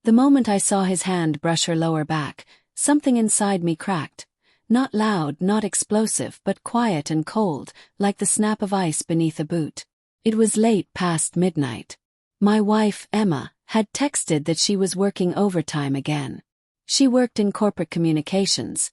The moment I saw his hand brush her lower back, something inside me cracked. Not loud, not explosive, but quiet and cold, like the snap of ice beneath a boot. It was late past midnight. My wife, Emma, had texted that she was working overtime again. She worked in corporate communications,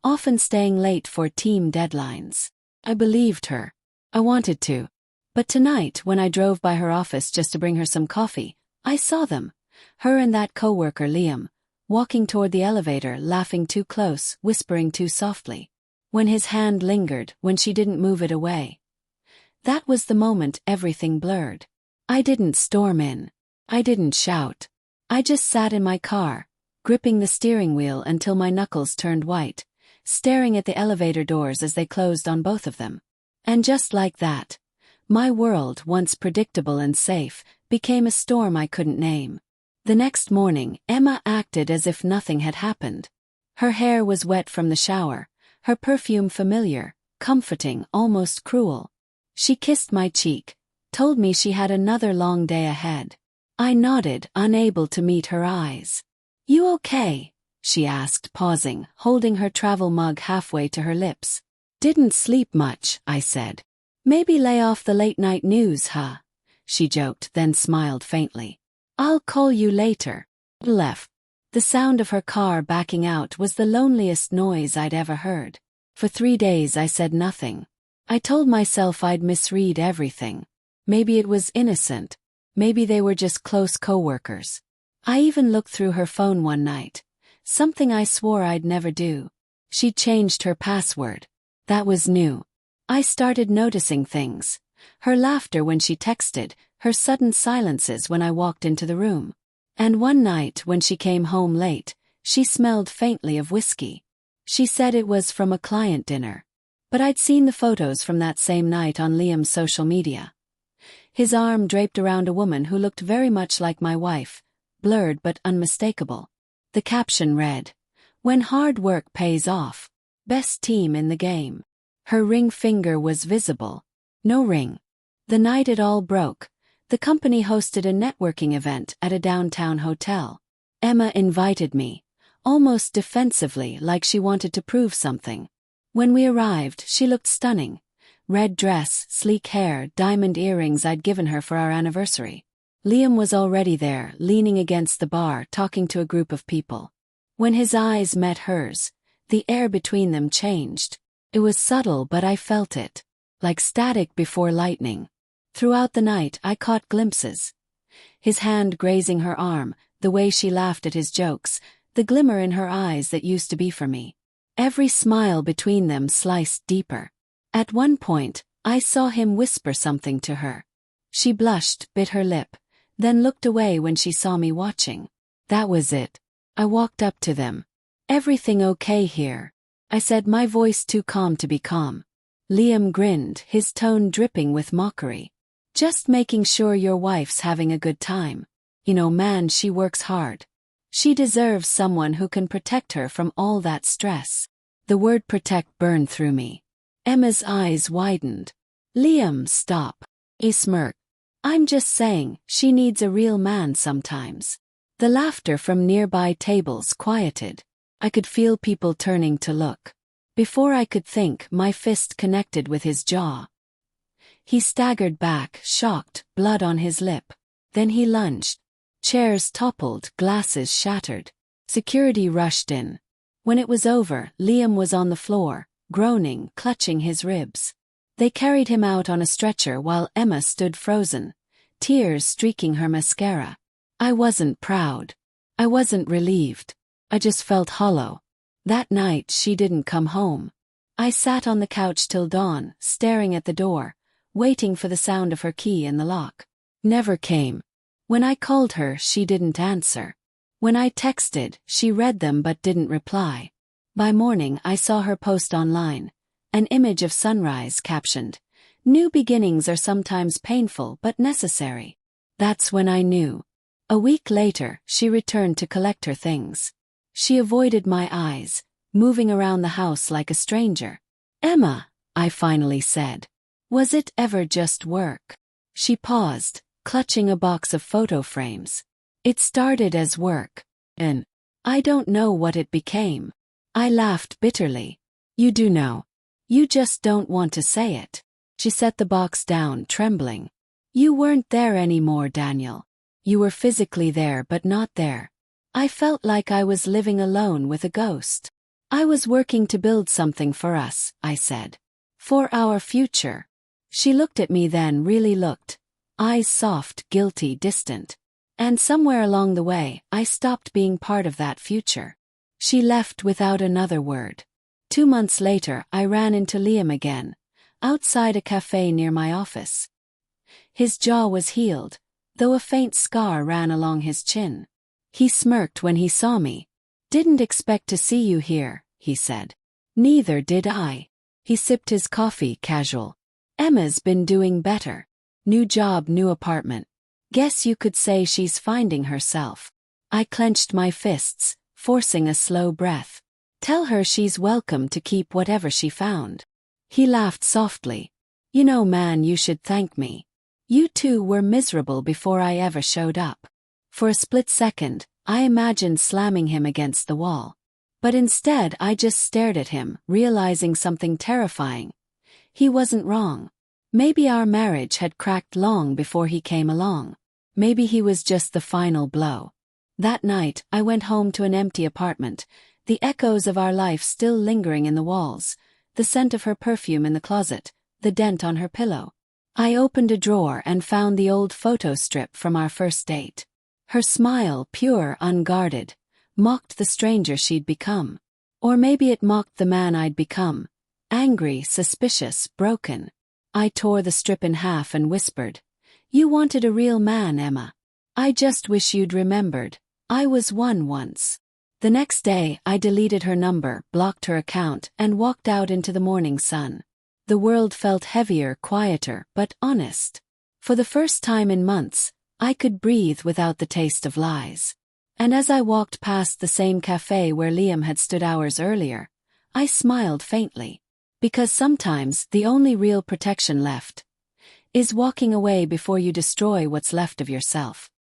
often staying late for team deadlines. I believed her. I wanted to. But tonight, when I drove by her office just to bring her some coffee, I saw them, her and that coworker Liam, walking toward the elevator, laughing too close, whispering too softly. When his hand lingered, when she didn't move it away. That was the moment everything blurred. I didn't storm in. I didn't shout. I just sat in my car, gripping the steering wheel until my knuckles turned white, staring at the elevator doors as they closed on both of them. And just like that, my world, once predictable and safe, became a storm I couldn't name. The next morning, Emma acted as if nothing had happened. Her hair was wet from the shower, her perfume familiar, comforting, almost cruel. She kissed my cheek, told me she had another long day ahead. I nodded, unable to meet her eyes. "You okay?" she asked, pausing, holding her travel mug halfway to her lips. "Didn't sleep much," I said. "Maybe lay off the late-night news, huh?" she joked, then smiled faintly. "I'll call you later." Left. The sound of her car backing out was the loneliest noise I'd ever heard. For 3 days I said nothing. I told myself I'd misread everything. Maybe it was innocent. Maybe they were just close coworkers. I even looked through her phone one night. Something I swore I'd never do. She'd changed her password. That was new. I started noticing things. Her laughter when she texted, her sudden silences when I walked into the room. And one night when she came home late, she smelled faintly of whiskey. She said it was from a client dinner. But I'd seen the photos from that same night on Liam's social media. His arm draped around a woman who looked very much like my wife, blurred but unmistakable. The caption read, "When hard work pays off. Best team in the game." Her ring finger was visible. No ring. The night it all broke, the company hosted a networking event at a downtown hotel. Emma invited me, almost defensively, like she wanted to prove something. When we arrived, she looked stunning. Red dress, sleek hair, diamond earrings I'd given her for our anniversary. Liam was already there, leaning against the bar, talking to a group of people. When his eyes met hers, the air between them changed. It was subtle, but I felt it. Like static before lightning. Throughout the night, I caught glimpses. His hand grazing her arm, the way she laughed at his jokes, the glimmer in her eyes that used to be for me. Every smile between them sliced deeper. At one point, I saw him whisper something to her. She blushed, bit her lip, then looked away when she saw me watching. That was it. I walked up to them. "Everything okay here?" I said, my voice too calm to be calm. Liam grinned, his tone dripping with mockery. "Just making sure your wife's having a good time. You know, man, she works hard. She deserves someone who can protect her from all that stress." The word protect burned through me. Emma's eyes widened. "Liam, stop." He smirked. "I'm just saying, she needs a real man sometimes." The laughter from nearby tables quieted. I could feel people turning to look. Before I could think, my fist connected with his jaw. He staggered back, shocked, blood on his lip. Then he lunged. Chairs toppled, glasses shattered. Security rushed in. When it was over, Liam was on the floor, groaning, clutching his ribs. They carried him out on a stretcher while Emma stood frozen, tears streaking her mascara. I wasn't proud. I wasn't relieved. I just felt hollow. That night she didn't come home. I sat on the couch till dawn, staring at the door, waiting for the sound of her key in the lock. Never came. When I called her, she didn't answer. When I texted, she read them but didn't reply. By morning I saw her post online. An image of sunrise captioned, "New beginnings are sometimes painful but necessary." That's when I knew. A week later, she returned to collect her things. She avoided my eyes, moving around the house like a stranger. "Emma," I finally said. "Was it ever just work?" She paused, clutching a box of photo frames. It started as work, and I don't know what it became. I laughed bitterly. You do know. You just don't want to say it. She set the box down, trembling. You weren't there anymore, Daniel. You were physically there but not there. I felt like I was living alone with a ghost. I was working to build something for us, I said. For our future. She looked at me then, really looked. Eyes soft, guilty, distant. And somewhere along the way, I stopped being part of that future. She left without another word. 2 months later, I ran into Liam again, outside a cafe near my office. His jaw was healed, though a faint scar ran along his chin. He smirked when he saw me. Didn't expect to see you here, he said. Neither did I. He sipped his coffee, casual. Emma's been doing better. New job, new apartment. Guess you could say she's finding herself. I clenched my fists, forcing a slow breath. Tell her she's welcome to keep whatever she found. He laughed softly. You know, man, you should thank me. You two were miserable before I ever showed up. For a split second, I imagined slamming him against the wall. But instead I just stared at him, realizing something terrifying. He wasn't wrong. Maybe our marriage had cracked long before he came along. Maybe he was just the final blow. That night, I went home to an empty apartment, the echoes of our life still lingering in the walls, the scent of her perfume in the closet, the dent on her pillow. I opened a drawer and found the old photo strip from our first date. Her smile, pure, unguarded, mocked the stranger she'd become. Or maybe it mocked the man I'd become. Angry, suspicious, broken. I tore the strip in half and whispered, "You wanted a real man, Emma. I just wish you'd remembered. I was one once." The next day, I deleted her number, blocked her account, and walked out into the morning sun. The world felt heavier, quieter, but honest. For the first time in months, I could breathe without the taste of lies. And as I walked past the same cafe where Liam had stood hours earlier, I smiled faintly. Because sometimes the only real protection left is walking away before you destroy what's left of yourself.